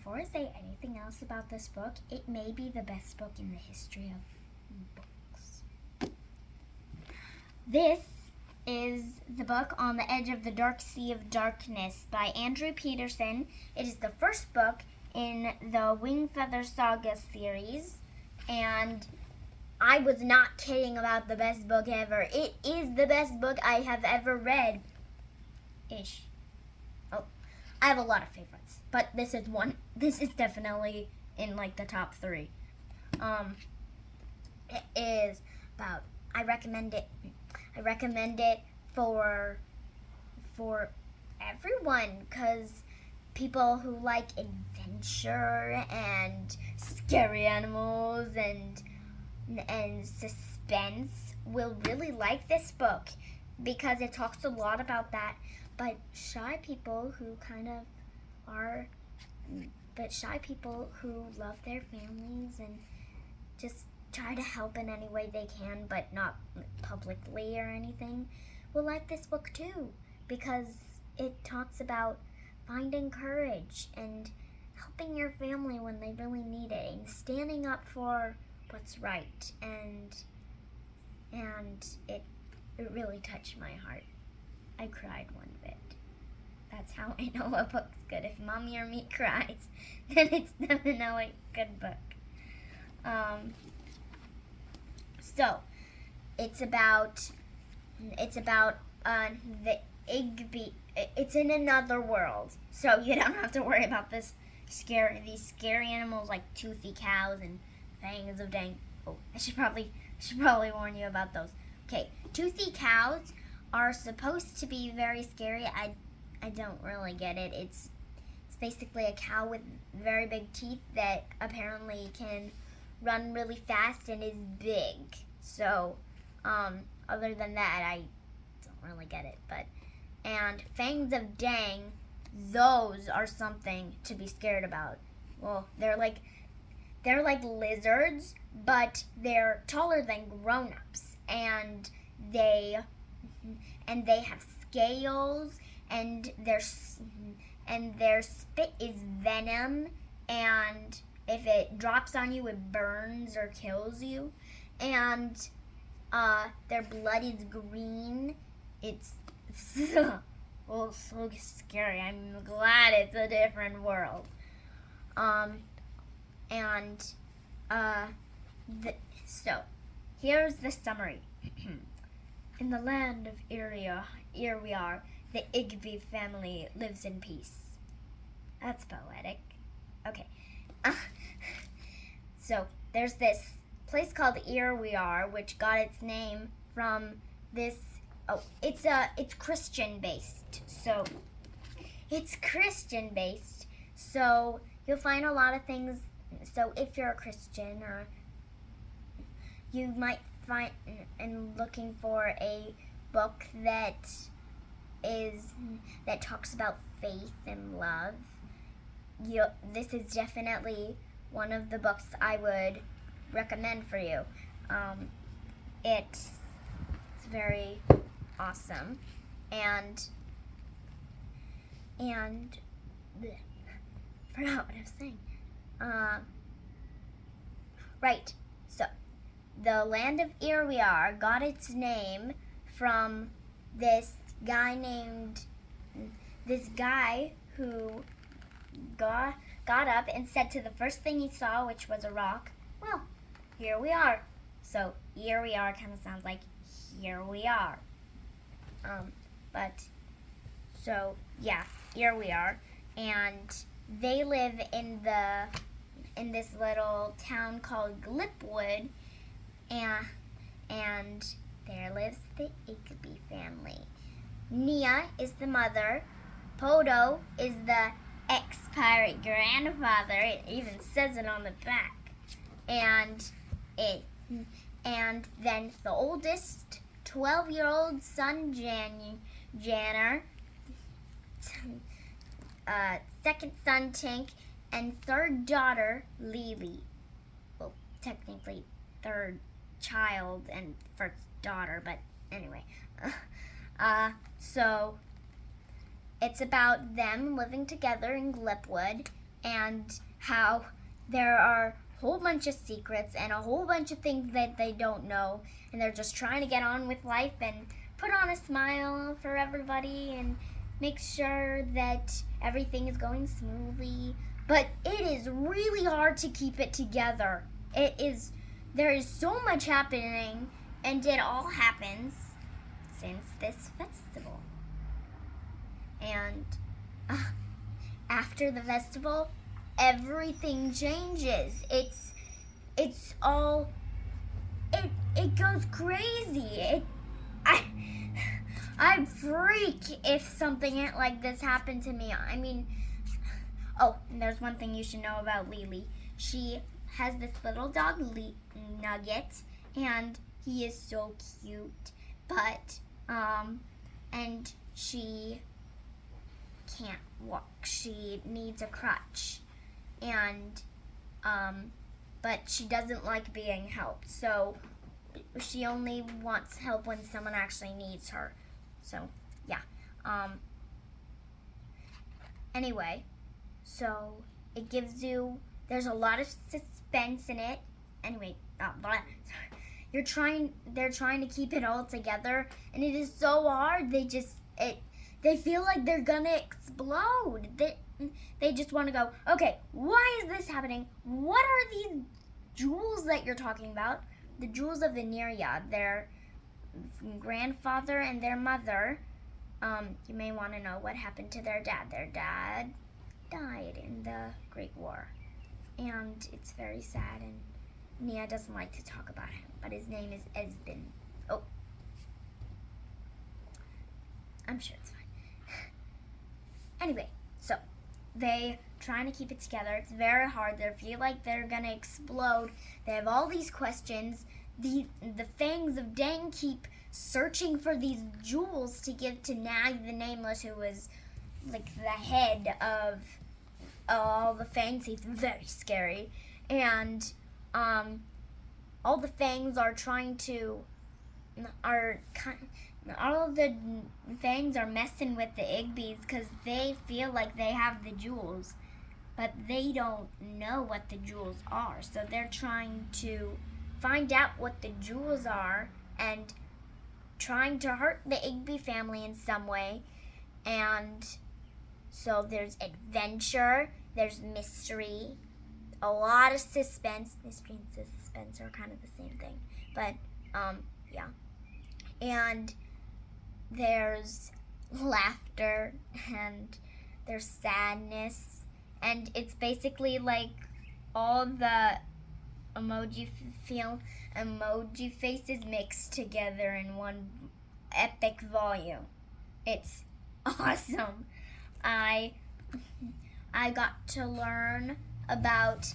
before I say anything else about this book, it may be the best book in the history of books. This is the book On the Edge of the Dark Sea of Darkness by Andrew Peterson. It is the first book in the Wingfeather Saga series, and I was not kidding about the best book ever. It is the best book I have ever read. Ish. Oh, I have a lot of favorites, but this is one. This is definitely in like the top 3. It is about. I recommend it for everyone, because people who like adventure and scary animals and suspense will really like this book, because it talks a lot about that. But shy people who love their families and just try to help in any way they can, but not publicly or anything, will like this book too, because it talks about finding courage and helping your family when they really need it, and standing up for what's right, and it really touched my heart. I cried one bit. That's how I know a book's good. If Mommy or me cries, then it's definitely a good book. So, it's about the Igby. It's in another world, so you don't have to worry about these scary animals like toothy cows and fangs of dang. Oh, I should probably warn you about those. Okay, toothy cows are supposed to be very scary. I don't really get it. It's basically a cow with very big teeth that apparently can run really fast and is big. So, other than that, I don't really get it. And fangs of dang, those are something to be scared about. Well, they're like lizards, but they're taller than grown-ups, and they have scales, and their spit is venom, and if it drops on you, it burns or kills you. And their blood is green. It's so scary. I'm glad it's a different world. So here's the summary. In the land of here we are, the Igby family lives in peace. That's poetic. Okay. So there's this place called Here We Are, which got its name from this. Oh, it's Christian based. So it's Christian based. So you'll find a lot of things. So if you're a Christian, or you might find and looking for a book that talks about faith and love, this is definitely one of the books I would recommend for you. It's very awesome, and forgot what I was saying. Right. So, the land of Here We Are got its name from this guy who got up and said to the first thing he saw, which was a rock, well, here we are. So, Here We Are kind of sounds like here we are. Here we are. And they live in this little town called Glipwood, and there lives the Igby family. Nia is the mother. Podo is the ex-pirate grandfather. It even says it on the back. And then the oldest 12-year-old son, Janner, second son, Tink, and third daughter, Lily. Well, technically third child and first daughter, but anyway. So it's about them living together in Glipwood, and how there are a whole bunch of secrets and a whole bunch of things that they don't know, and they're just trying to get on with life and put on a smile for everybody and make sure that everything is going smoothly. But it is really hard to keep it together. There is so much happening, and it all happens since this festival. And after the festival, everything changes. It goes crazy. I'd freak if something like this happened to me. I mean, oh, and there's one thing you should know about Lily. She has this little dog, Nugget, and he is so cute. But, and she can't walk. She needs a crutch. And, but she doesn't like being helped. So she only wants help when someone actually needs her. So, yeah. Anyway, so it gives you, there's a lot of suspense in it. Anyway, they're trying to keep it all together, and it is so hard. They feel like they're gonna explode. They just want to go, okay, why is this happening? What are these jewels that you're talking about? The jewels of the Nereid, their grandfather and their mother. You may want to know what happened to their dad. Their dad died in the Great War, and it's very sad, and Nia doesn't like to talk about him, but his name is Esben. Oh, I'm sure it's fine. Anyway, so they trying to keep it together. It's very hard. They feel like they're gonna explode. They have all these questions. The fangs of Dang keep searching for these jewels to give to Nag the Nameless, who was like the head of all the fangs. He's very scary, and all the fangs are trying to all of the fangs are messing with the Igbies because they feel like they have the jewels, but they don't know what the jewels are. So they're trying to find out what the jewels are and trying to hurt the Igby family in some way. And so there's adventure, there's mystery, a lot of suspense. Mystery and suspense are kind of the same thing, but yeah. And there's laughter, and there's sadness, and it's basically like all the emoji faces mixed together in one epic volume. It's awesome. I got to learn about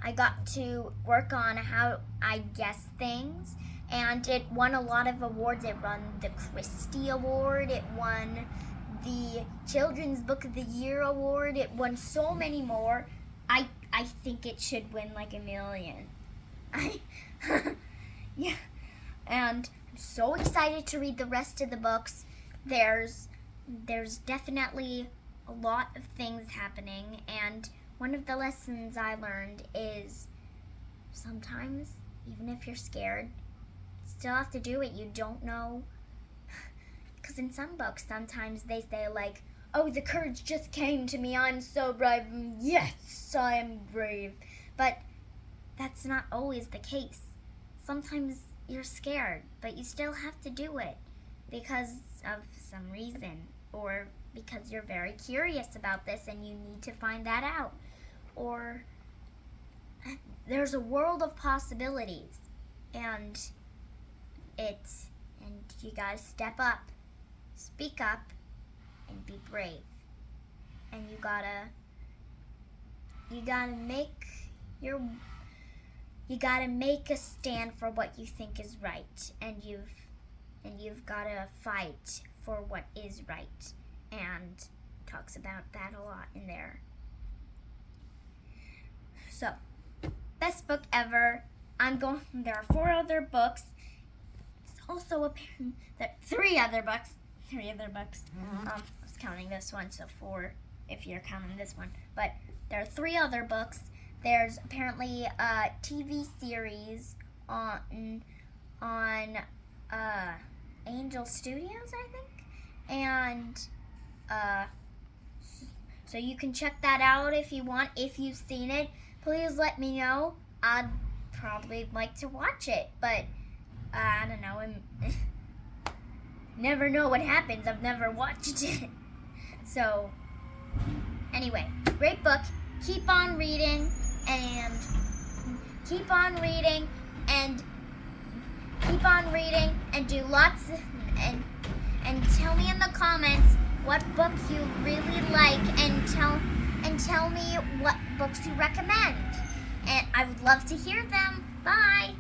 I got to work on how I guess things, and it won a lot of awards. It won the Christie Award, it won the Children's Book of the Year Award, it won so many more. I think it should win like $1 million. Yeah, and I'm so excited to read the rest of the books. There's definitely a lot of things happening, and one of the lessons I learned is sometimes, even if you're scared, you still have to do it. You don't know, because in some books, sometimes they say like, oh, the courage just came to me, I'm so brave, yes, I am brave. But that's not always the case. Sometimes you're scared, but you still have to do it because of some reason, or because you're very curious about this and you need to find that out. Or there's a world of possibilities, and you gotta step up, speak up, and be brave. And you gotta make a stand for what you think is right, and you've gotta fight for what is right, and talks about that a lot in there. So, best book ever. There are 4 other books. It's also there are 3 other books. I was counting this one, so 4. if you're counting this one. But there are 3 other books. There's apparently a TV series on Angel Studios, I think, and so you can check that out if you want. If you've seen it, please let me know. I'd probably like to watch it, but I don't know. Never know what happens. I've never watched it. So, anyway, great book. Keep on reading and keep on reading and keep on reading and do lots and tell me in the comments what books you really like and tell me what books you recommend. And I would love to hear them. Bye.